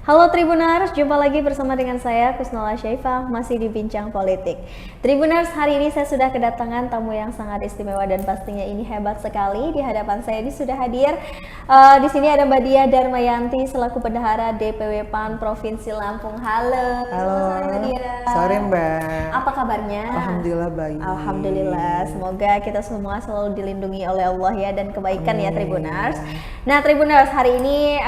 Halo Tribuners, jumpa lagi bersama dengan saya Kusnola Syaifah, masih di Bincang Politik. Tribuners, hari ini saya sudah kedatangan tamu yang sangat istimewa dan pastinya ini hebat sekali. Di hadapan saya ini sudah hadir. Di sini ada Mbak Diah Darmayanti selaku Bendahara DPW PAN Provinsi Lampung. Halo. Halo. Sore Mbak Diah. Sore Mbak. Apa kabarnya? Alhamdulillah baik. Alhamdulillah. Semoga kita semua selalu dilindungi oleh Allah ya dan kebaikan ya Tribuners. Nah Tribuners, hari ini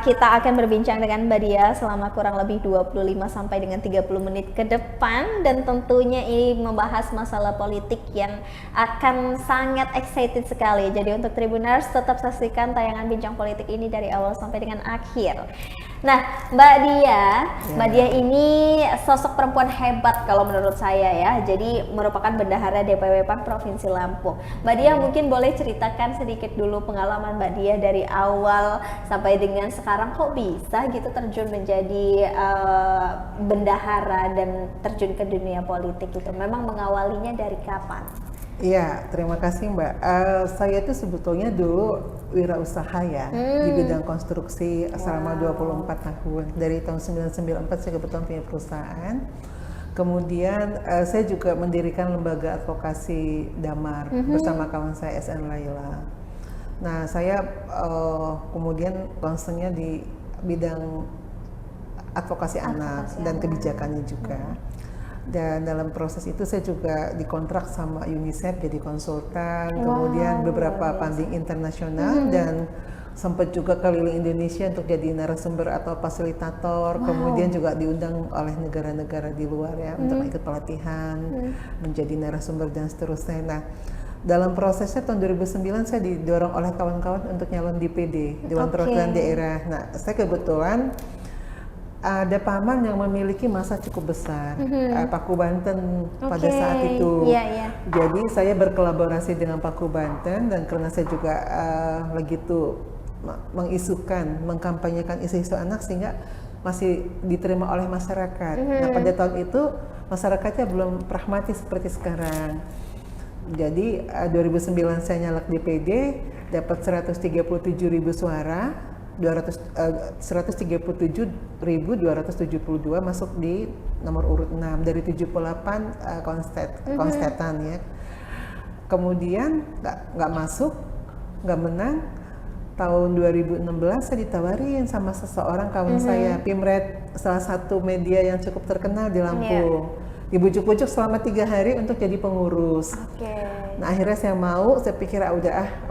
kita akan berbincang dengan Mbak Diah selama kurang lebih 25 sampai dengan 30 menit ke depan, dan tentunya ini membahas masalah politik yang akan sangat excited sekali. Jadi untuk Tribuners tetap saksikan tayangan Bincang Politik ini dari awal sampai dengan akhir. Nah, Mbak Diah ini sosok perempuan hebat kalau menurut saya ya. Jadi merupakan Bendahara DPW PAN Provinsi Lampung. Mbak Diah mungkin boleh ceritakan sedikit dulu pengalaman Mbak Diah dari awal sampai dengan sekarang, kok bisa gitu terjun menjadi bendahara dan terjun ke dunia politik itu. Memang mengawalinya dari kapan? Iya, terima kasih Mbak. Saya itu sebetulnya dulu wirausaha ya di bidang konstruksi selama 24 tahun. Dari tahun 1994 saya kebetulan punya perusahaan. Kemudian saya juga mendirikan lembaga advokasi Damar bersama kawan saya SN Laila. Nah, saya kemudian concernnya di bidang advokasi anak dan kebijakannya juga. Dan dalam proses itu saya juga dikontrak sama UNICEF jadi konsultan, kemudian beberapa funding internasional, dan sempat juga keliling Indonesia untuk jadi narasumber atau fasilitator. Kemudian juga diundang oleh negara-negara di luar ya untuk ikut pelatihan, menjadi narasumber dan seterusnya. Nah, dalam prosesnya tahun 2009 saya didorong oleh kawan-kawan untuk nyalon DPD, Dewan Perwakilan Daerah. Nah, saya kebetulan ada paman yang memiliki masa cukup besar, Paku Banten pada saat itu. Jadi saya berkolaborasi dengan Paku Banten, dan karena saya juga lagi tuh mengisukan, mengkampanyekan isu-isu anak sehingga masih diterima oleh masyarakat. Nah, pada tahun itu masyarakatnya belum pragmatis seperti sekarang. Jadi 2009 saya nyalek DPD, dapat 137.000 suara. 137.272 masuk di nomor urut 6 dari 78 konstetan ya. Kemudian nggak masuk, nggak menang. Tahun 2016 saya ditawarin sama seseorang kawan saya, Pimret, salah satu media yang cukup terkenal di Lampung. Dibujuk-bujuk selama 3 hari untuk jadi pengurus. Nah, akhirnya saya mau. Saya pikir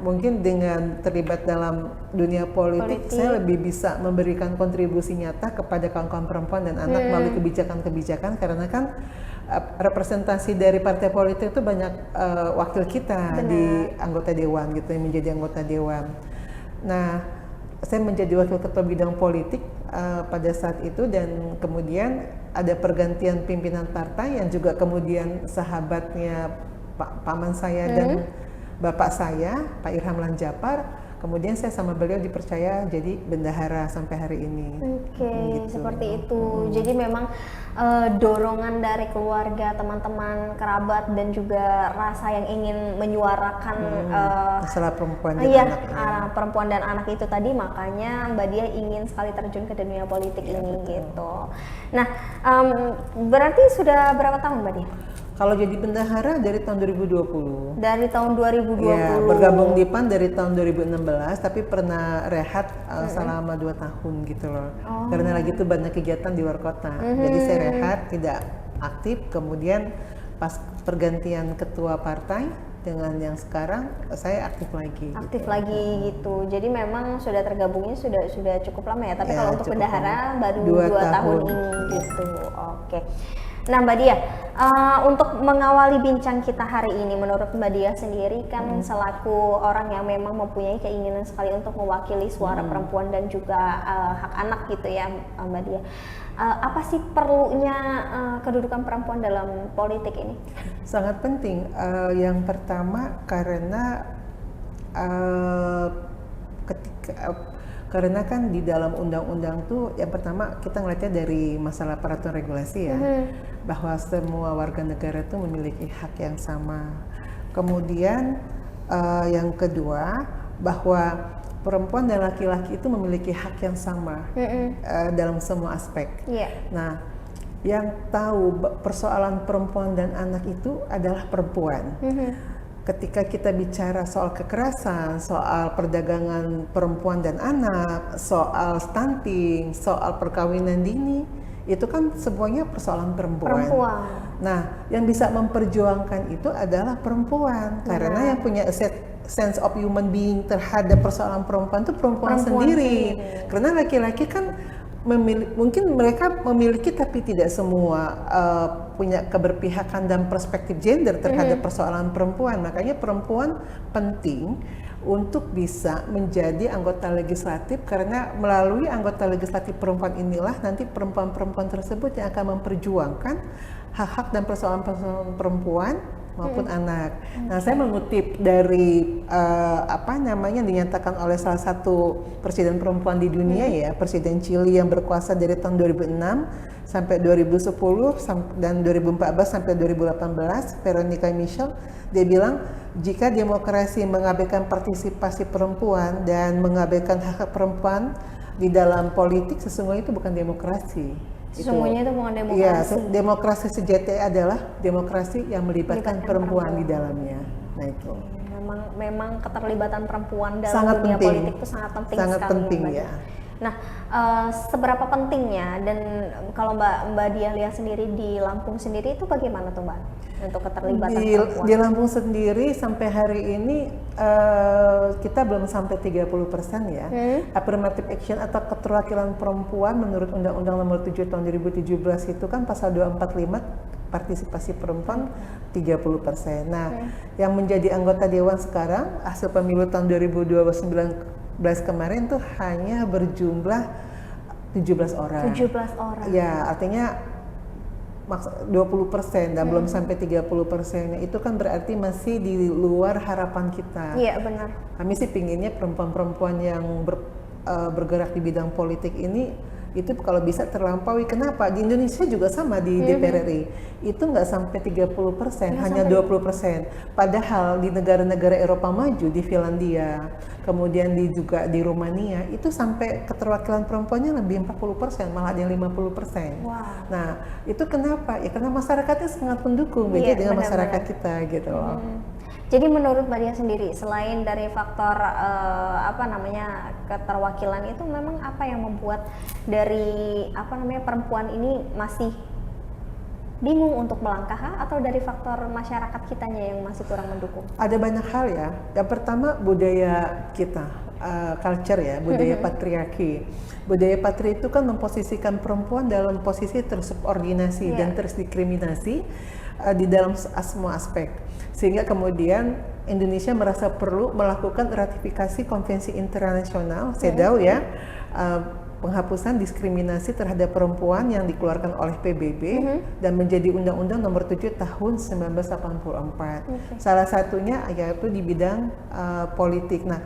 mungkin dengan terlibat dalam dunia politik saya lebih bisa memberikan kontribusi nyata kepada kawan-kawan perempuan dan anak melalui kebijakan-kebijakan, karena kan representasi dari partai politik itu banyak wakil kita di anggota dewan gitu, yang menjadi anggota dewan. Nah, saya menjadi wakil ketua bidang politik pada saat itu, dan kemudian ada pergantian pimpinan partai yang juga kemudian sahabatnya paman saya dan bapak saya, Pak Irham Lanjapar. Kemudian saya sama beliau dipercaya jadi bendahara sampai hari ini. Gitu. Seperti itu. Jadi memang dorongan dari keluarga, teman-teman, kerabat, dan juga rasa yang ingin menyuarakan masalah perempuan dan anak. Perempuan dan anak itu tadi, makanya Mbak Diah ingin sekali terjun ke dunia politik ini gitu. Nah, berarti sudah berapa tahun Mbak Diah? Kalau jadi bendahara dari tahun 2020. Dari tahun 2020. Ya, bergabung di PAN dari tahun 2016, tapi pernah rehat selama 2 tahun gitu loh. Karena lagi tuh banyak kegiatan di luar kota. Jadi saya rehat, tidak aktif. Kemudian pas pergantian ketua partai dengan yang sekarang, saya aktif lagi. Gitu. Jadi memang sudah tergabungnya sudah cukup lama ya. Tapi kalau untuk bendahara baru 2 tahun ini gitu. Nah Mbak Diah, untuk mengawali bincang kita hari ini, menurut Mbak Diah sendiri kan selaku orang yang memang mempunyai keinginan sekali untuk mewakili suara perempuan dan juga hak anak gitu ya Mbak Diah. Apa sih perlunya kedudukan perempuan dalam politik ini? Sangat penting. Yang pertama karena karena kan di dalam undang-undang tuh yang pertama kita ngeliatnya dari masalah peraturan regulasi ya, bahwa semua warga negara itu memiliki hak yang sama. Kemudian yang kedua, bahwa perempuan dan laki-laki itu memiliki hak yang sama dalam semua aspek. Nah, yang tahu persoalan perempuan dan anak itu adalah perempuan. Ketika kita bicara soal kekerasan, soal perdagangan perempuan dan anak, soal stunting, soal perkawinan dini, itu kan semuanya persoalan perempuan. Nah, yang bisa memperjuangkan itu adalah perempuan, karena yang punya sense of human being terhadap persoalan perempuan itu perempuan sendiri. Karena laki-laki kan mungkin mereka memiliki tapi tidak semua punya keberpihakan dan perspektif gender terhadap persoalan perempuan. Makanya perempuan penting untuk bisa menjadi anggota legislatif, karena melalui anggota legislatif perempuan inilah nanti perempuan-perempuan tersebut yang akan memperjuangkan hak-hak dan persoalan-persoalan perempuan maupun anak. Nah, saya mengutip dari dinyatakan oleh salah satu presiden perempuan di dunia ya, Presiden Chili yang berkuasa dari tahun 2006 sampai 2010 dan 2014 sampai 2018, Veronica Michel, dia bilang jika demokrasi mengabaikan partisipasi perempuan dan mengabaikan hak perempuan di dalam politik, sesungguhnya itu bukan demokrasi. Sesungguhnya itu bukan demokrasi. Iya, demokrasi sejati adalah demokrasi yang melibatkan perempuan di dalamnya. Nah itu. Memang keterlibatan perempuan dalam sangat dunia penting. politik itu sangat penting sangat sekali. Penting ya. Nah, seberapa pentingnya, dan kalau Mbak Diah lihat sendiri di Lampung sendiri itu bagaimana tuh Mbak untuk keterlibatan perempuan? Di Lampung sendiri sampai hari ini kita belum sampai 30% ya. Affirmative action atau keterwakilan perempuan menurut Undang-Undang Nomor 7 Tahun 2017 itu kan pasal 245 partisipasi perempuan 30%. Nah, yang menjadi anggota dewan sekarang hasil pemilu tahun 2019 kemarin tuh hanya berjumlah 17 orang. 17 orang. Ya, artinya 20% dan belum sampai 30%. Itu kan berarti masih di luar harapan kita. Iya, benar. Kami sih pinginnya perempuan-perempuan yang bergerak di bidang politik ini itu kalau bisa terlampaui. Kenapa? Di Indonesia juga sama di DPR RI. Itu nggak sampai 30%, hanya 20%. Padahal di negara-negara Eropa maju, di Finlandia, kemudian juga di Rumania, itu sampai keterwakilan perempuannya lebih 40%, malah ada yang 50%. Nah, itu kenapa? Ya karena masyarakatnya sangat mendukung, beda dengan masyarakat kita gitu loh. Jadi menurut Mbak Diah sendiri, selain dari faktor keterwakilan itu, memang apa yang membuat dari perempuan ini masih bingung untuk melangkah, atau dari faktor masyarakat kitanya yang masih kurang mendukung? Ada banyak hal ya. Yang pertama budaya kita, culture ya, budaya patriarki. Budaya patriarki itu kan memposisikan perempuan dalam posisi tersubordinasi dan terdiskriminasi di dalam semua aspek, sehingga kemudian Indonesia merasa perlu melakukan ratifikasi konvensi internasional CEDAW ya, penghapusan diskriminasi terhadap perempuan yang dikeluarkan oleh PBB dan menjadi Undang-Undang Nomor 7 Tahun 1984. Salah satunya yaitu di bidang politik. Nah,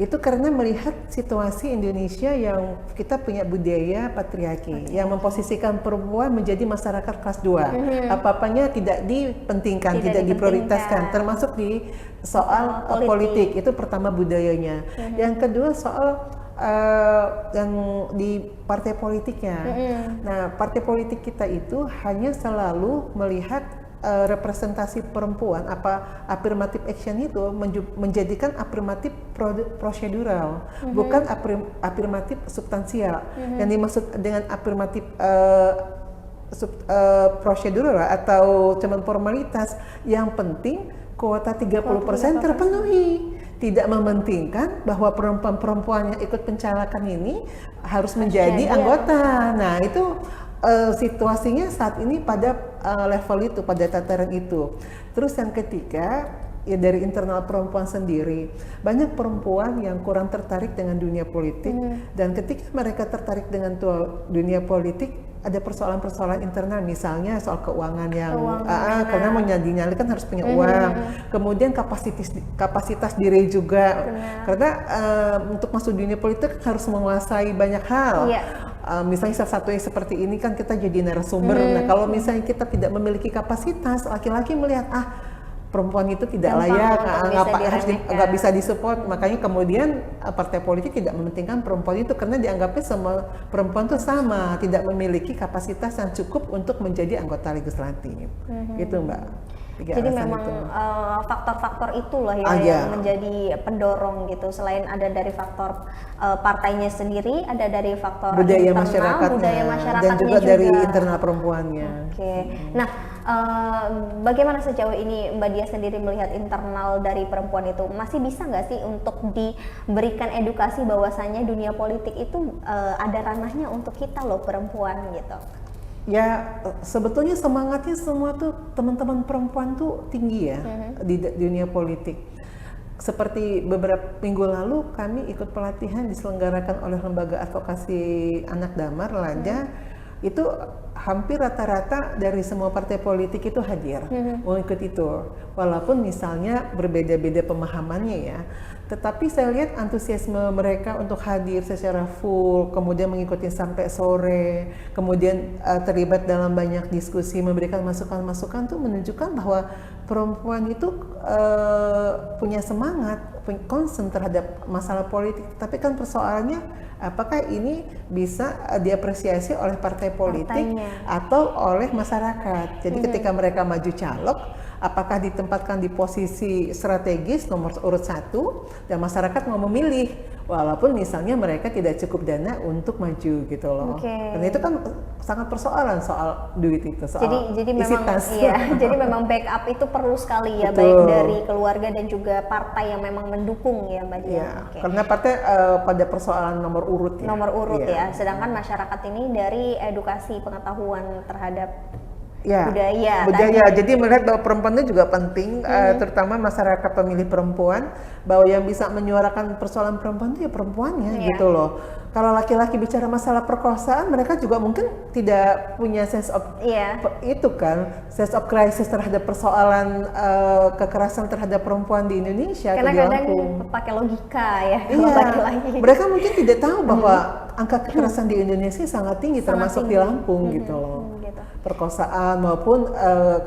itu karena melihat situasi Indonesia yang kita punya budaya patriarki yang memposisikan perempuan menjadi masyarakat kelas 2. Apa-apanya tidak dipentingkan, tidak diprioritaskan, termasuk di soal politik. Itu pertama budayanya. Yang kedua soal yang di partai politiknya. Nah, partai politik kita itu hanya selalu melihat representasi perempuan, affirmative action itu menjadikan afirmatif prosedural, bukan afirmatif substansial. Yang dimaksud dengan afirmatif prosedural atau cuman formalitas, yang penting kuota 30% terpenuhi. Tidak mementingkan bahwa perempuan-perempuan yang ikut pencalekan ini harus menjadi anggota. Nah, itu situasinya saat ini pada level itu, pada tataran itu. Terus yang ketiga, ya dari internal perempuan sendiri, banyak perempuan yang kurang tertarik dengan dunia politik, dan ketika mereka tertarik dengan dunia politik, ada persoalan-persoalan internal, misalnya soal keuangan yang karena mau nyali kan harus punya uang, kemudian kapasitas diri juga, karena untuk masuk dunia politik harus menguasai banyak hal. Misalnya salah satunya seperti ini kan kita jadi narasumber. Nah, kalau misalnya kita tidak memiliki kapasitas, laki-laki melihat perempuan itu tidak Gampang layak, untuk bisa nggak bisa disupport. Makanya kemudian partai politik tidak mementingkan perempuan itu karena dianggapnya semua perempuan itu sama, tidak memiliki kapasitas yang cukup untuk menjadi anggota legislatif. Gitu Mbak. Jadi memang faktor-faktor itulah ya yang menjadi pendorong gitu. Selain ada dari faktor partainya sendiri, ada dari faktor budaya internal, budaya masyarakatnya dan juga dari internal perempuannya. Oke. Nah, bagaimana sejauh ini Mbak Dia sendiri melihat internal dari perempuan itu? Masih bisa nggak sih untuk diberikan edukasi bahwasannya dunia politik itu ada ranahnya untuk kita loh perempuan gitu? Ya sebetulnya semangatnya semua tuh teman-teman perempuan tuh tinggi ya di dunia politik. Seperti beberapa minggu lalu kami ikut pelatihan diselenggarakan oleh Lembaga Advokasi Anak Damar Lada. Itu hampir rata-rata dari semua partai politik itu hadir mengikut itu. Walaupun misalnya berbeda-beda pemahamannya ya. Tetapi saya lihat antusiasme mereka untuk hadir secara full, kemudian mengikuti sampai sore, kemudian terlibat dalam banyak diskusi, memberikan masukan-masukan tuh menunjukkan bahwa perempuan itu punya semangat, concern terhadap masalah politik. Tapi kan persoalannya apakah ini bisa diapresiasi oleh partai politik atau oleh masyarakat. Jadi ketika mereka maju caleg, apakah ditempatkan di posisi strategis nomor urut 1 dan masyarakat mau memilih walaupun misalnya mereka tidak cukup dana untuk maju gitu loh. Karena itu kan sangat persoalan soal duit itu, soal jadi memang jadi memang backup itu perlu sekali ya. Betul. Baik dari keluarga dan juga partai yang memang mendukung ya Mbak Dia. Karena partai pada persoalan nomor urut ya. Nomor urut ya. Sedangkan masyarakat ini dari edukasi pengetahuan terhadap budaya. Jadi melihat bahwa perempuan itu juga penting, terutama masyarakat pemilih perempuan, bahwa yang bisa menyuarakan persoalan perempuan itu ya perempuannya gitu loh. Kalau laki-laki bicara masalah perkosaan, mereka juga mungkin tidak punya sense of sense of crisis terhadap persoalan kekerasan terhadap perempuan di Indonesia. Karena kadang pakai logika ya kalau laki-laki. Mereka mungkin tidak tahu bahwa angka kekerasan di Indonesia sangat tinggi, termasuk di Lampung gitu loh. Perkosaan maupun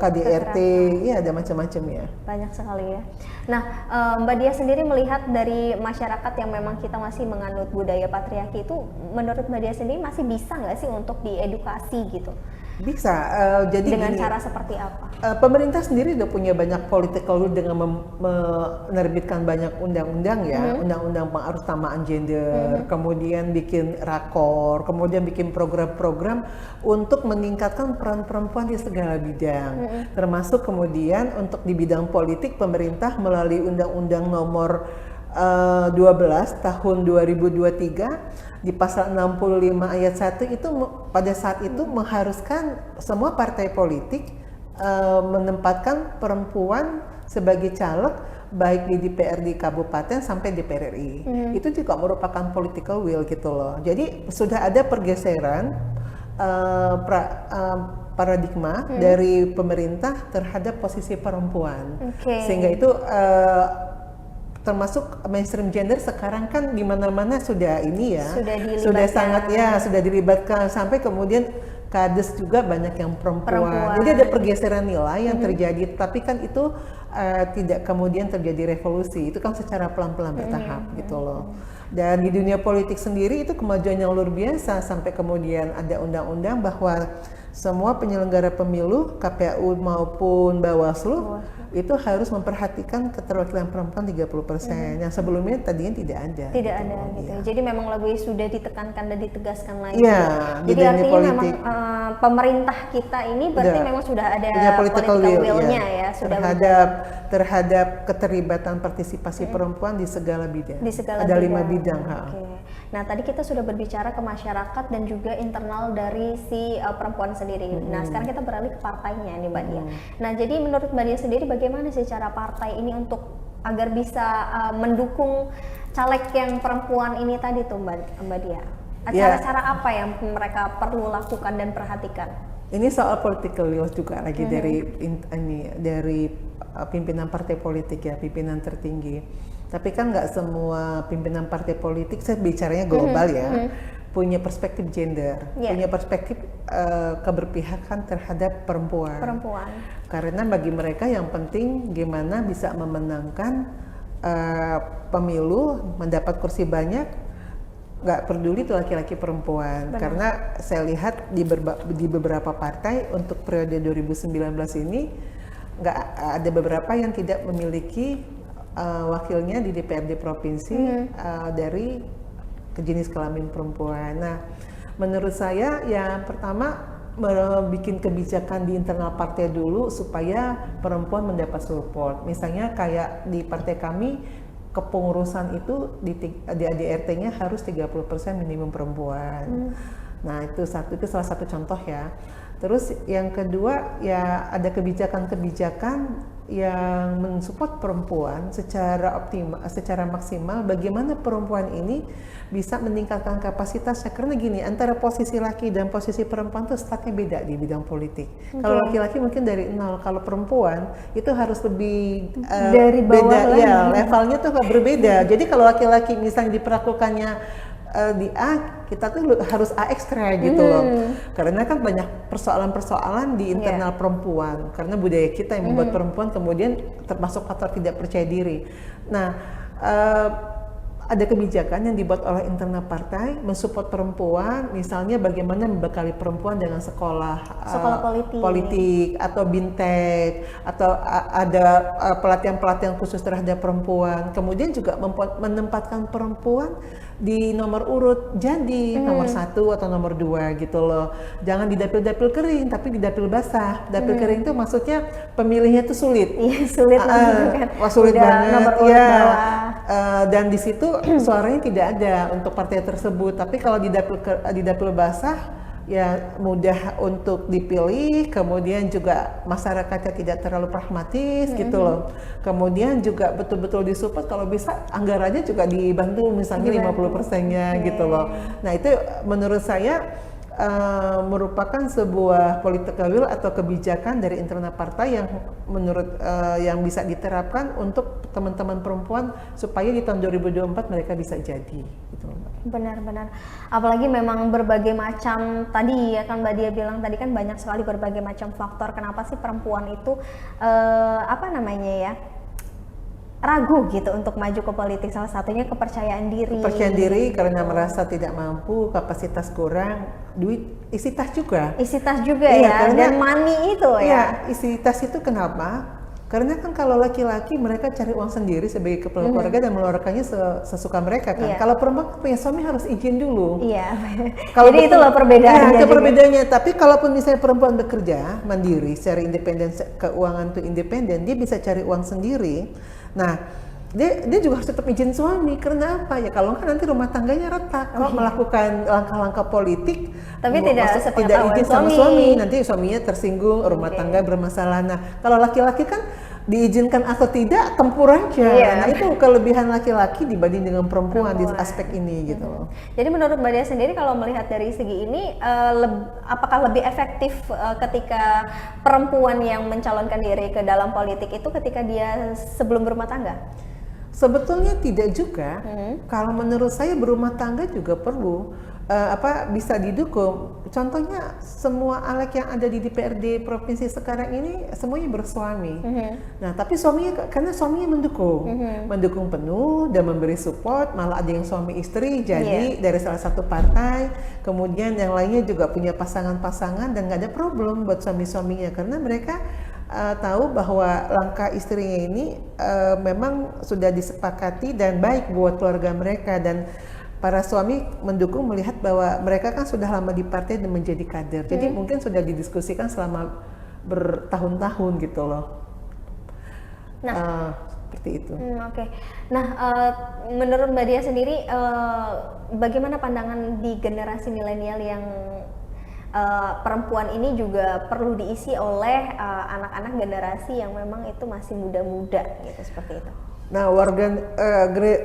KDRT, ya ada macam-macam ya. Banyak sekali ya. Nah, Mbak Dia sendiri melihat dari masyarakat yang memang kita masih menganut budaya patriarki itu, menurut Mbak Dia sendiri masih bisa nggak sih untuk diedukasi gitu? Bisa. Jadi dengan cara seperti apa? Pemerintah sendiri udah punya banyak political will dengan menerbitkan banyak undang-undang ya, undang-undang pengutamaan gender, kemudian bikin rakor, kemudian bikin program-program untuk meningkatkan peran perempuan di segala bidang, termasuk kemudian untuk di bidang politik pemerintah melalui Undang-Undang Nomor 12 tahun 2023 di pasal 65 ayat 1 itu pada saat itu mengharuskan semua partai politik menempatkan perempuan sebagai caleg baik di DPRD kabupaten sampai DPR RI. Itu juga merupakan political will gitu loh. Jadi sudah ada pergeseran paradigma dari pemerintah terhadap posisi perempuan. Sehingga itu termasuk mainstream gender sekarang kan di mana-mana sudah ini ya, sudah dilibatkan sampai kemudian kades juga banyak yang perempuan. Jadi ada pergeseran nilai yang terjadi, tapi kan itu tidak kemudian terjadi revolusi, itu kan secara pelan-pelan bertahap gitu loh. Dan di dunia politik sendiri itu kemajuan yang luar biasa sampai kemudian ada undang-undang bahwa semua penyelenggara pemilu, KPU maupun Bawaslu itu harus memperhatikan keterwakilan perempuan 30%. Yang sebelumnya tadinya tidak ada. Tidak ada gitu. Jadi memang lebih sudah ditekankan dan ditegaskan lagi. Iya, jadi artinya politik. Memang pemerintah kita ini berarti memang sudah ada political will-nya ya, sudah terhadap keterlibatan partisipasi perempuan di segala bidang. Ada 5 bidang. Nah, tadi kita sudah berbicara ke masyarakat dan juga internal dari si perempuan sendiri. Nah, sekarang kita beralih ke partainya nih Mbak Dia. Nah, jadi menurut Mbak Dia sendiri bagaimana sih cara partai ini untuk agar bisa mendukung caleg yang perempuan ini tadi tuh Mbak Dia? Cara-cara apa yang mereka perlu lakukan dan perhatikan? Ini soal political will juga lagi dari pimpinan partai politik ya, pimpinan tertinggi. Tapi kan nggak semua pimpinan partai politik, saya bicaranya global ya, punya perspektif gender, punya perspektif keberpihakan terhadap perempuan. Karena bagi mereka yang penting gimana bisa memenangkan pemilu, mendapat kursi banyak, nggak peduli itu laki-laki perempuan. Karena saya lihat di beberapa partai untuk periode 2019 ini nggak ada beberapa yang tidak memiliki wakilnya di DPRD provinsi dari jenis kelamin perempuan. Nah, menurut saya yang pertama bikin kebijakan di internal partai dulu supaya perempuan mendapat support. Misalnya kayak di partai kami kepengurusan itu di ADRT-nya harus 30% minimum perempuan. Nah, itu salah satu contoh ya. Terus yang kedua ya ada kebijakan-kebijakan yang mensupport perempuan secara optimal, secara maksimal. Bagaimana perempuan ini bisa meningkatkan kapasitasnya? Karena gini, antara posisi laki dan posisi perempuan tuh startnya beda di bidang politik. Kalau laki-laki mungkin dari nol, kalau perempuan itu harus lebih dari bawah beda, lagi. ya levelnya tuh berbeda. Jadi kalau laki-laki misalnya diperlakukannya di A, kita tuh harus A ekstra gitu loh. Karena kan banyak persoalan-persoalan di internal perempuan. Karena budaya kita yang membuat perempuan kemudian termasuk faktor tidak percaya diri. Nah, ada kebijakan yang dibuat oleh internal partai mensupport perempuan, misalnya bagaimana membekali perempuan dengan sekolah politik atau bintek, atau ada pelatihan-pelatihan khusus terhadap perempuan. Kemudian juga menempatkan perempuan di nomor urut jadi nomor 1 atau nomor 2 gitu loh. Jangan di dapil-dapil kering, tapi di dapil basah. Dapil kering itu maksudnya pemilihnya tuh sulit. Iya, sulit sulit banget nomor urut bawah. Dan di situ suaranya tidak ada untuk partai tersebut. Tapi kalau di dapil basah ya mudah untuk dipilih, kemudian juga masyarakatnya tidak terlalu pragmatis gitu loh. Kemudian juga betul-betul disupport, kalau bisa anggarannya juga dibantu misalnya 50%-nya gitu loh. Nah, itu menurut saya merupakan sebuah political will atau kebijakan dari internal partai yang menurut yang bisa diterapkan untuk teman-teman perempuan supaya di tahun 2024 mereka bisa jadi gitu. Benar-benar, apalagi memang berbagai macam, tadi ya kan Mbak Dia bilang tadi kan banyak sekali berbagai macam faktor kenapa sih perempuan itu ragu gitu untuk maju ke politik. Salah satunya kepercayaan diri karena merasa tidak mampu, kapasitas kurang, duit, isi tas juga ya, dan money itu ya. Isi tas itu kenapa? Karena kan kalau laki-laki mereka cari uang sendiri sebagai kepala keluarga dan mengeluarkannya sesuka mereka kan. Kalau perempuan punya suami harus izin dulu. Jadi itu loh perbedaannya. Itu perbedaannya. Tapi kalaupun misalnya perempuan bekerja mandiri, secara independen, keuangan itu independen, dia bisa cari uang sendiri. Nah, dia juga harus tetap izin suami. Karena apa ya? Kalau kan nanti rumah tangganya retak. Kalau melakukan langkah-langkah politik, tapi tidak izin sama suami, nanti suaminya tersinggung, rumah tangga bermasalah. Nah, kalau laki-laki kan diizinkan atau tidak tempur aja. Nah, itu kelebihan laki-laki dibanding dengan perempuan di aspek ini gitu loh. Jadi menurut Mbak Dia sendiri kalau melihat dari segi ini, apakah lebih efektif ketika perempuan yang mencalonkan diri ke dalam politik itu ketika dia sebelum berumah tangga? Sebetulnya tidak juga. Kalau menurut saya berumah tangga juga perlu bisa didukung. Contohnya semua caleg yang ada di DPRD provinsi sekarang ini semuanya bersuami. Nah, tapi suaminya, karena suaminya mendukung penuh dan memberi support, malah ada yang suami istri jadi dari salah satu partai. Kemudian yang lainnya juga punya pasangan-pasangan dan nggak ada problem buat suami-suaminya karena mereka tahu bahwa langkah istrinya ini memang sudah disepakati dan baik buat keluarga mereka, dan para suami mendukung melihat bahwa mereka kan sudah lama di partai dan menjadi kader. Jadi mungkin sudah didiskusikan selama bertahun-tahun gitu loh. Nah, seperti itu. Nah, menurut Mbak Dia sendiri, bagaimana pandangan di generasi milenial yang perempuan ini juga perlu diisi oleh anak-anak generasi yang memang itu masih muda-muda gitu, seperti itu? Nah,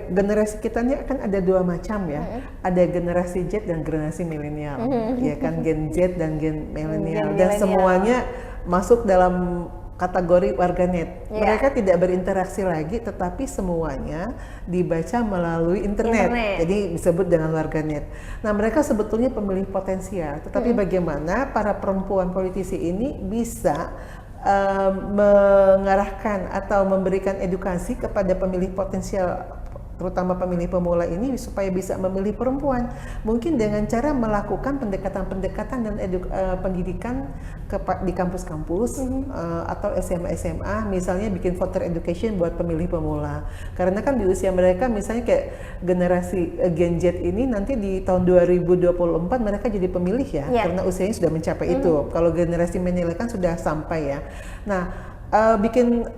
generasi kita ini kan ada dua macam ya. Ada generasi Z dan generasi milenial. Ya kan, Gen Z dan Gen milenial. Dan semuanya masuk dalam kategori warganet. Iya. Mereka tidak berinteraksi lagi, tetapi semuanya dibaca melalui internet. Jadi disebut dengan warganet. Nah, mereka sebetulnya pemilih potensial, tetapi bagaimana para perempuan politisi ini bisa mengarahkan atau memberikan edukasi kepada pemilih potensial, terutama pemilih pemula ini, supaya bisa memilih perempuan, mungkin dengan cara melakukan pendekatan-pendekatan dan pendidikan di kampus-kampus atau SMA, misalnya bikin voter education buat pemilih pemula. Karena kan di usia mereka, misalnya kayak generasi Gen Z ini nanti di tahun 2024 mereka jadi pemilih ya, karena usianya sudah mencapai itu. Kalau generasi milenial kan sudah sampai ya. Nah, bikin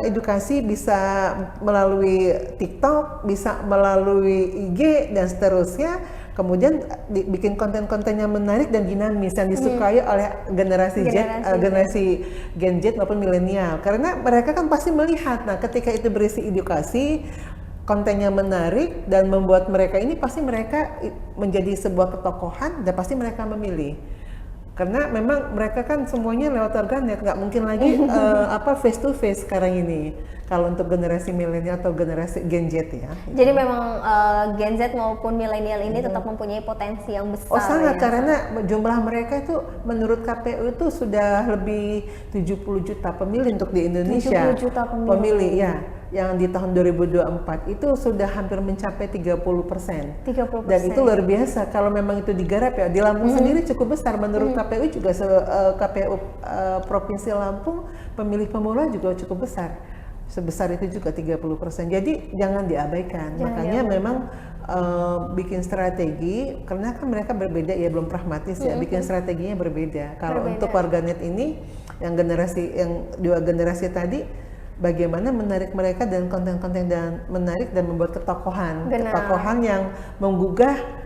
edukasi bisa melalui TikTok, bisa melalui IG dan seterusnya. Kemudian bikin konten-konten yang menarik dan dinamis yang disukai oleh generasi Gen Z maupun milenial. Karena mereka kan pasti melihat, nah ketika itu berisi edukasi, kontennya menarik dan membuat mereka ini, pasti mereka menjadi sebuah ketokohan dan pasti mereka memilih. Karena memang mereka kan semuanya lewat warganet, nggak mungkin lagi face to face sekarang ini. Kalau untuk generasi milenial atau generasi Gen Z ya. Jadi memang Gen Z maupun milenial ini tetap mempunyai potensi yang besar. Oh sangat, ya, karena jumlah mereka itu menurut KPU itu sudah lebih 70 juta pemilih untuk di Indonesia. 70 juta pemilih ya. Yang di tahun 2024 itu sudah hampir mencapai 30%. 30%. Dan itu luar biasa kalau memang itu digarap ya. Di Lampung sendiri cukup besar, menurut KPU juga KPU Provinsi Lampung pemilih pemula juga cukup besar. Sebesar itu juga 30%. Jadi jangan diabaikan. Makanya memang bikin strategi, karena kan mereka berbeda ya, belum pragmatis ya. Bikin strateginya berbeda. Kalau untuk warganet ini yang dua generasi tadi, bagaimana menarik mereka dan konten-konten dan menarik dan membuat ketokohan yang menggugah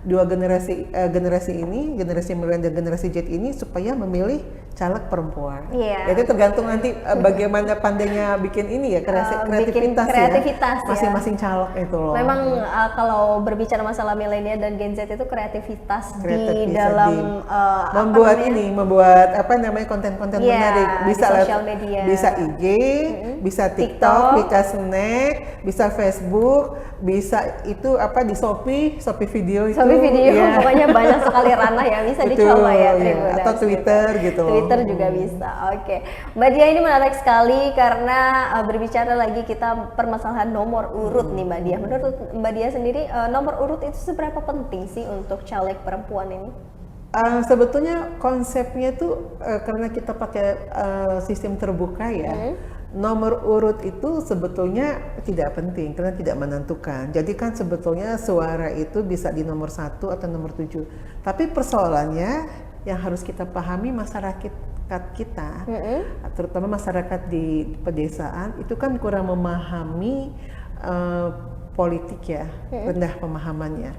dua generasi ini, generasi milenial dan generasi Z ini, supaya memilih caleg perempuan. Jadi tergantung nanti bagaimana pandainya bikin ini ya, kreativitas ya, masing-masing caleg itu loh. Memang kalau berbicara masalah milenial dan Gen Z itu kreativitas di dalam membuat konten-konten menarik, bisa sosial media, bisa IG, bisa TikTok, bisa Snack, bisa Facebook, bisa itu di Shopee video itu. Pokoknya banyak sekali ranah yang bisa dicoba ya, atau Twitter gitu. Twitter juga bisa. Oke. Mbak Dia, ini menarik sekali karena berbicara lagi kita permasalahan nomor urut nih Mbak Dia. Menurut Mbak Dia sendiri, nomor urut itu seberapa penting sih untuk caleg perempuan ini? Sebetulnya konsepnya tuh karena kita pakai sistem terbuka ya, nomor urut itu sebetulnya tidak penting karena tidak menentukan. Jadi kan sebetulnya suara itu bisa di nomor 1 atau nomor 7. Tapi persoalannya yang harus kita pahami, masyarakat kita, terutama masyarakat di pedesaan itu kan kurang memahami politik ya, rendah pemahamannya.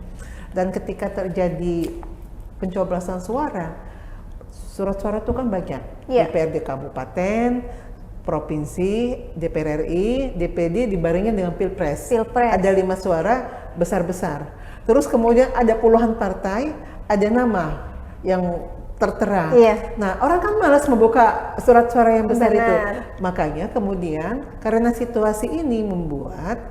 Dan ketika terjadi pencoblosan suara, surat suara itu kan banyak, DPRD kabupaten, provinsi, DPR RI, DPD dibarengin dengan pilpres. Ada 5 suara besar-besar. Terus kemudian ada puluhan partai, ada nama yang tertera. Nah, orang kan malas membuka surat suara yang besar itu. Makanya kemudian karena situasi ini membuat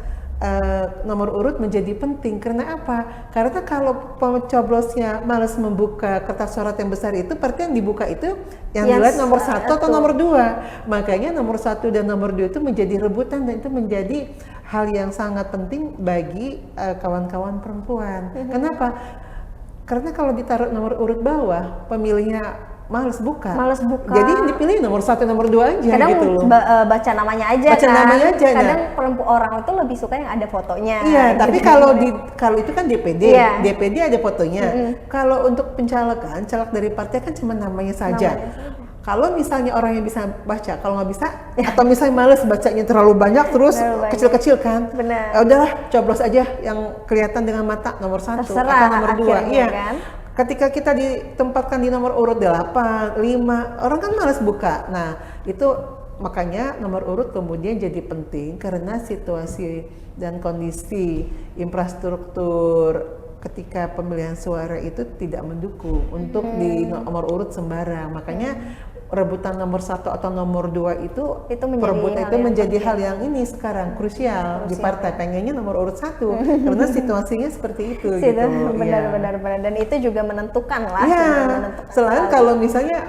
nomor urut menjadi penting. Karena apa? Karena kalau pencoblosnya malas membuka kertas suara yang besar itu, berarti yang dibuka itu yang dilihat nomor 1 atau nomor 2. Makanya nomor 1 dan nomor 2 itu menjadi rebutan, dan itu menjadi hal yang sangat penting bagi kawan-kawan perempuan. Kenapa? Karena kalau ditaruh nomor urut bawah, pemilihnya males buka. Jadi yang dipilih nomor 1, nomor 2 aja. Kadang gitu loh. Baca namanya aja. Kadang orang itu lebih suka yang ada fotonya. Iya, tapi kalau itu kan DPD, DPD ada fotonya. Kalau untuk pencalegan, caleg dari partai kan cuma namanya saja. Kalau misalnya orang yang bisa baca, kalau nggak bisa, atau misalnya males bacanya terlalu banyak, terus kecil-kecil kan, udahlah coblos aja yang kelihatan dengan mata nomor 1 atau nomor 2. Iya. Kan? Ketika kita ditempatkan di nomor urut 8, 5, orang kan malas buka. Nah, itu makanya nomor urut kemudian jadi penting karena situasi dan kondisi infrastruktur ketika pemilihan suara itu tidak mendukung untuk di nomor urut sembarang. Makanya rebutan nomor 1 atau nomor 2 itu menjadi perebutan hal itu yang menjadi penting. hal yang ini sekarang krusial di partai, pengennya nomor urut 1 karena situasinya seperti itu gitu loh. Benar-benar dan itu juga menentukan lah. Iya, menentukan selain sekali. kalau misalnya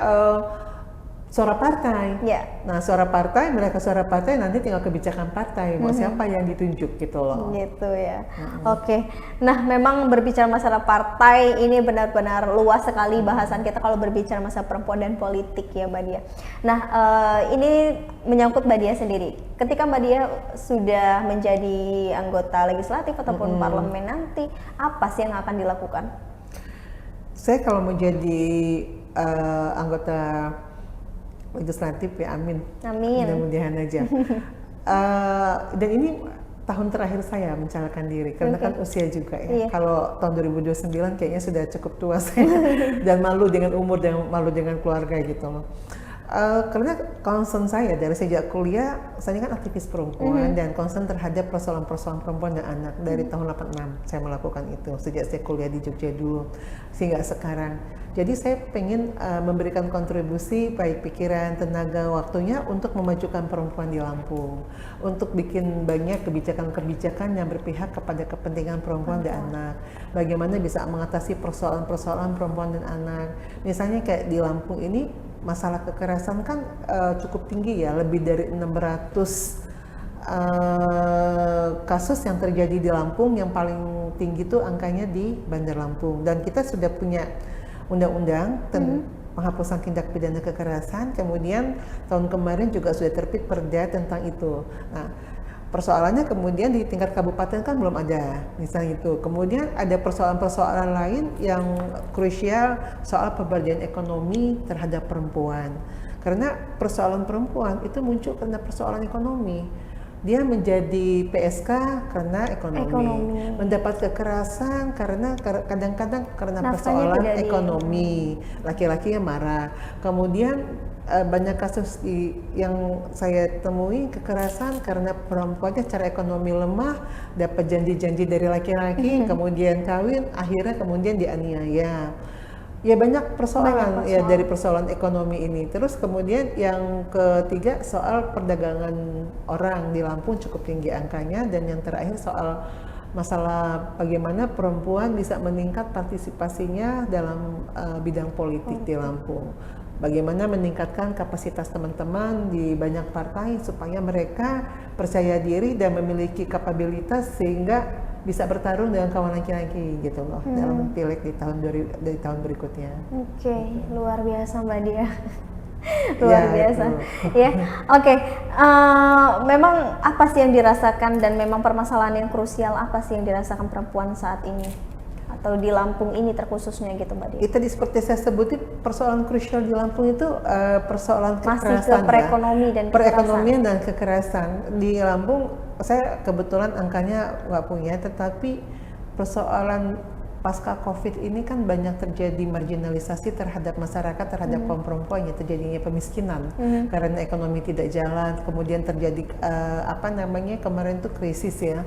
suara partai. Ya. Nah, suara partai, mereka suara partai nanti tinggal kebijakan partai, mau siapa yang ditunjuk gitu loh. Gitu ya. Oke. Nah, memang berbicara masalah partai ini benar-benar luas sekali bahasan kita kalau berbicara masalah perempuan dan politik ya Mbak Dia. Nah, ini menyangkut Mbak Dia sendiri. Ketika Mbak Dia sudah menjadi anggota legislatif ataupun parlemen nanti, apa sih yang akan dilakukan? Saya kalau menjadi anggota legislatif ya, amin. Mudah-mudahan aja. Dan ini tahun terakhir saya mencalonkan diri karena kan usia juga ya. Kalau tahun 2029 kayaknya sudah cukup tua saya dan malu dengan umur dan malu dengan keluarga gitu loh. Karena concern saya dari sejak kuliah, saya kan aktivis perempuan dan concern terhadap persoalan-persoalan perempuan dan anak dari tahun 86 saya melakukan itu sejak saya kuliah di Jogja dulu sehingga sekarang. Jadi saya pengen memberikan kontribusi baik pikiran, tenaga, waktunya untuk memajukan perempuan di Lampung, untuk bikin banyak kebijakan-kebijakan yang berpihak kepada kepentingan perempuan dan anak. Bagaimana bisa mengatasi persoalan-persoalan perempuan dan anak. Misalnya kayak di Lampung ini masalah kekerasan kan cukup tinggi ya, lebih dari 600 kasus yang terjadi di Lampung, yang paling tinggi itu angkanya di Bandar Lampung. Dan kita sudah punya undang-undang penghapusan tindak pidana kekerasan, kemudian tahun kemarin juga sudah terbit perda tentang itu. Nah, persoalannya kemudian di tingkat kabupaten kan belum ada, misalnya itu. Kemudian ada persoalan-persoalan lain yang krusial soal pemberdayaan ekonomi terhadap perempuan. Karena persoalan perempuan itu muncul karena persoalan ekonomi. Dia menjadi PSK karena ekonomi. Mendapat kekerasan karena kadang-kadang karena persoalan ekonomi. Laki-laki yang marah. Kemudian banyak kasus yang saya temui kekerasan karena perempuannya secara ekonomi lemah, dapat janji-janji dari laki-laki, kemudian kawin, akhirnya kemudian dianiaya. Ya banyak persoalan ya dari persoalan ekonomi ini. Terus kemudian yang ketiga soal perdagangan orang di Lampung cukup tinggi angkanya, dan yang terakhir soal masalah bagaimana perempuan bisa meningkat partisipasinya dalam bidang politik di Lampung. Bagaimana meningkatkan kapasitas teman-teman di banyak partai supaya mereka percaya diri dan memiliki kapabilitas sehingga bisa bertarung dengan kawan laki-laki gitu loh dalam pileg di tahun berikutnya. Oke, luar biasa Mbak Dia. Luar biasa. Ya, oke. Memang apa sih yang dirasakan, dan memang permasalahan yang krusial apa sih yang dirasakan perempuan saat ini? Atau di Lampung ini terkhususnya gitu Mbak Dia? Itu seperti saya sebutin, persoalan krusial di Lampung itu persoalan kekerasan. Masih ke perekonomian dan kekerasan. Di Lampung saya kebetulan angkanya nggak punya, tetapi persoalan pasca COVID ini kan banyak terjadi marginalisasi terhadap masyarakat, terhadap kaum perempuan, ya terjadinya pemiskinan karena ekonomi tidak jalan, kemudian terjadi kemarin tuh krisis ya.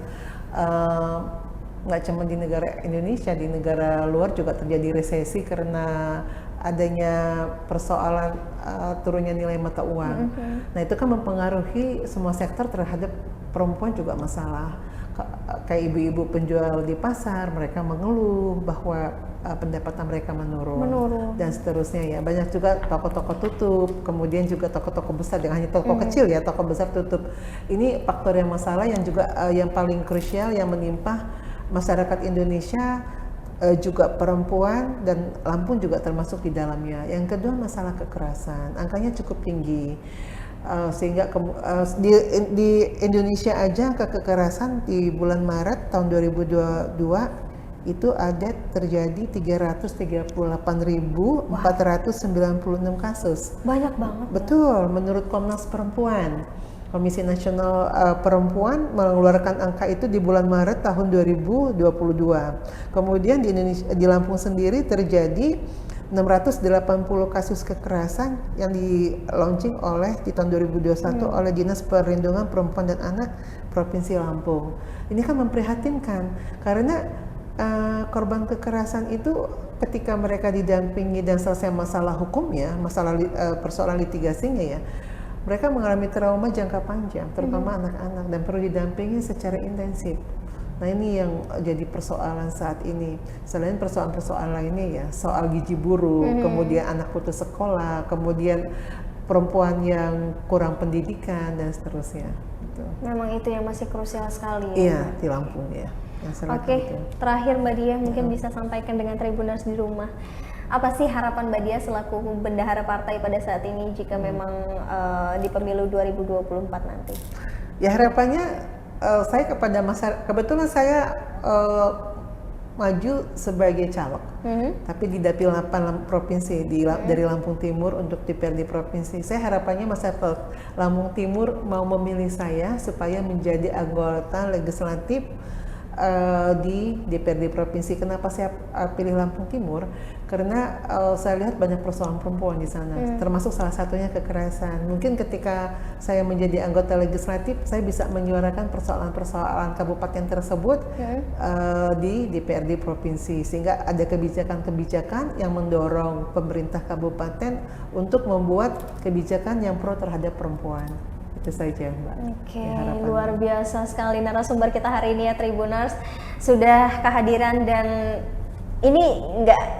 Nggak cuma di negara Indonesia, di negara luar juga terjadi resesi karena adanya persoalan turunnya nilai mata uang. Nah itu kan mempengaruhi semua sektor terhadap perempuan juga masalah. Kayak ibu-ibu penjual di pasar, mereka mengeluh bahwa pendapatan mereka menurun dan seterusnya ya. Banyak juga toko-toko tutup, kemudian juga toko-toko besar, jangan hanya toko kecil ya, toko besar tutup. Ini faktor yang masalah yang juga yang paling krusial yang menimpa masyarakat Indonesia, juga perempuan, dan Lampung juga termasuk di dalamnya. Yang kedua masalah kekerasan, angkanya cukup tinggi, sehingga di Indonesia aja angka kekerasan di bulan Maret tahun 2022 itu ada terjadi 338.496 kasus. Banyak banget. Betul, menurut Komnas Perempuan. Komisi Nasional Perempuan mengeluarkan angka itu di bulan Maret tahun 2022. Kemudian di Indonesia, di Lampung sendiri terjadi 680 kasus kekerasan yang di-launching di tahun 2021 oleh Dinas Perlindungan Perempuan dan Anak Provinsi Lampung. Ini kan memprihatinkan karena korban kekerasan itu ketika mereka didampingi dan selesai masalah hukumnya, persoalan litigasinya ya, mereka mengalami trauma jangka panjang, terutama anak-anak, dan perlu didampingi secara intensif. Nah ini yang jadi persoalan saat ini. Selain persoalan-persoalan lainnya ya, soal gizi buruk, kemudian anak putus sekolah, kemudian perempuan yang kurang pendidikan dan seterusnya. Gitu. Memang itu yang masih krusial sekali ya. Iya, di Lampung ya. Oke, terakhir Mbak Diah mungkin bisa sampaikan dengan Tribuners di rumah. Apa sih harapan Mbak Diah selaku bendahara partai pada saat ini jika memang di pemilu 2024 nanti? Ya harapannya saya kepada masyarakat, kebetulan saya maju sebagai caleg, tapi di Dapil 8 provinsi dari Lampung Timur untuk DPRD provinsi. Saya harapannya masyarakat Lampung Timur mau memilih saya supaya menjadi anggota legislatif di DPRD provinsi. Kenapa saya pilih Lampung Timur? Karena saya lihat banyak persoalan perempuan di sana, termasuk salah satunya kekerasan. Mungkin ketika saya menjadi anggota legislatif, saya bisa menyuarakan persoalan-persoalan kabupaten tersebut di DPRD provinsi, sehingga ada kebijakan-kebijakan yang mendorong pemerintah kabupaten untuk membuat kebijakan yang pro terhadap perempuan. Itu saja Mbak. Oke, luar biasa sekali narasumber kita hari ini ya Tribuners, sudah kehadiran dan ini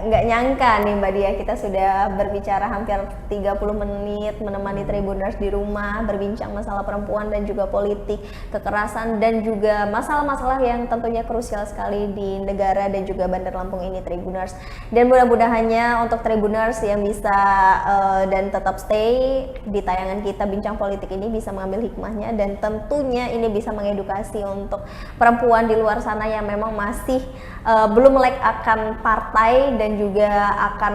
nggak nyangka nih Mbak Diah, kita sudah berbicara hampir 30 menit menemani Tribuners di rumah, berbincang masalah perempuan dan juga politik, kekerasan dan juga masalah-masalah yang tentunya krusial sekali di negara dan juga Bandar Lampung ini Tribuners. Dan mudah-mudahannya untuk Tribuners yang bisa dan tetap stay di tayangan kita Bincang Politik ini bisa mengambil hikmahnya, dan tentunya ini bisa mengedukasi untuk perempuan di luar sana yang memang masih belum melek akan partai dan juga akan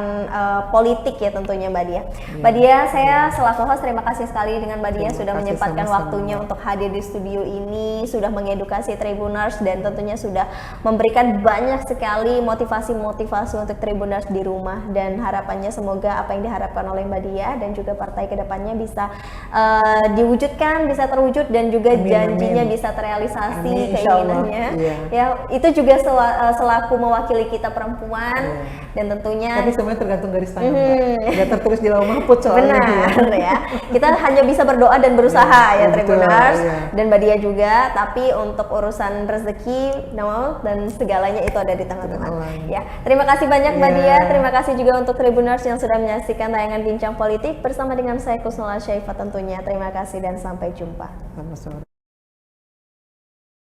politik ya tentunya Mbak Diah. Mbak Diah, saya selaku host terima kasih sekali dengan Mbak Diah sudah menyempatkan waktunya untuk hadir di studio ini, sudah mengedukasi Tribuners dan tentunya sudah memberikan banyak sekali motivasi-motivasi untuk Tribuners di rumah, dan harapannya semoga apa yang diharapkan oleh Mbak Diah dan juga partai kedepannya bisa diwujudkan, bisa terwujud dan juga janjinya bisa terrealisasi keinginannya. Ya, itu juga selaku mewakili kita perempuan dan tentunya tapi semuanya tergantung garis tangan nggak tertulis di lauh mahfud soalnya. Benar ya, kita hanya bisa berdoa dan berusaha ya Tribuners dan Mbak Diah juga, tapi untuk urusan rezeki dan segalanya itu ada di tangan Tuhan ya. Terima kasih banyak Mbak Diah, terima kasih juga untuk Tribuners yang sudah menyaksikan tayangan Bincang Politik bersama dengan saya Kusnul Syaifah tentunya. Terima kasih dan sampai jumpa. Sama-sama.